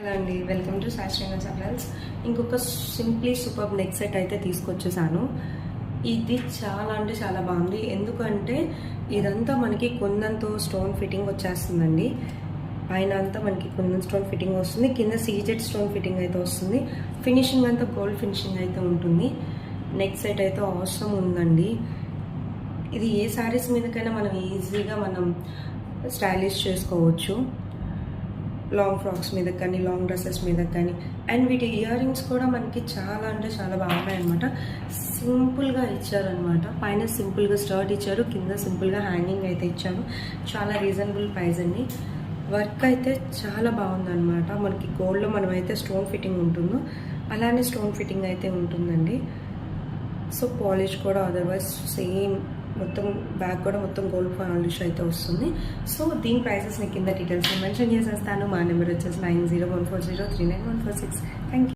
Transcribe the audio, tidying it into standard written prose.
Hello అండి, welcome to శాస్త్రీనస్ appliances. ఇంకొక simply super neck set అయితే తీసుకొచ్చేసాను. ఇది చాలా అంటే చాలా బాగుంది. ఎందుకంటే ఇదంతా మనకి కుందన్తో స్టోన్ ఫిట్టింగ్ వచ్చేస్తుందండి. పైన అంతా మనకి కుందన్ స్టోన్ ఫిట్టింగ్ వస్తుంది, కింద సీజెడ్ స్టోన్ ఫిట్టింగ్ అయితే వస్తుంది. ఫినిషింగ్ అంతా గోల్డ్ ఫినిషింగ్ అయితే ఉంటుంది. నెక్ సెట్ అయితే అవసరం ఉందండి. ఇది ఏ శారీస్ మీదకైనా మనం ఈజీగా స్టైలిష్ చేసుకోవచ్చు. లాంగ్ ఫ్రాక్స్ మీద కానీ, లాంగ్ డ్రెస్సెస్ మీద కానీ. అండ్ వీటి ఇయర్ రింగ్స్ కూడా మనకి చాలా అంటే చాలా బాగున్నాయి అనమాట. సింపుల్గా ఇచ్చారనమాట. పైన సింపుల్గా స్టర్ట్ ఇచ్చారు, కింద సింపుల్గా హ్యాంగింగ్ అయితే ఇచ్చారు. చాలా రీజనబుల్ ప్రైస్ అండి. వర్క్ అయితే చాలా బాగుందన్నమాట. మనకి గోల్డ్లో మనమైతే స్టోన్ ఫిట్టింగ్ ఉంటుందో అలానే స్టోన్ ఫిట్టింగ్ అయితే ఉంటుందండి. సో పాలిష్ కూడా అదర్వైజ్ సేమ్, మొత్తం బ్యాగ్ కూడా మొత్తం గోల్డ్ పాలిష్ అయితే వస్తుంది. సో దీని ప్రైసెస్ నేను కింద డీటెయిల్స్ మెన్షన్ చేసేస్తాను. మా నెంబర్ వచ్చేసి 9014039146. Thank you.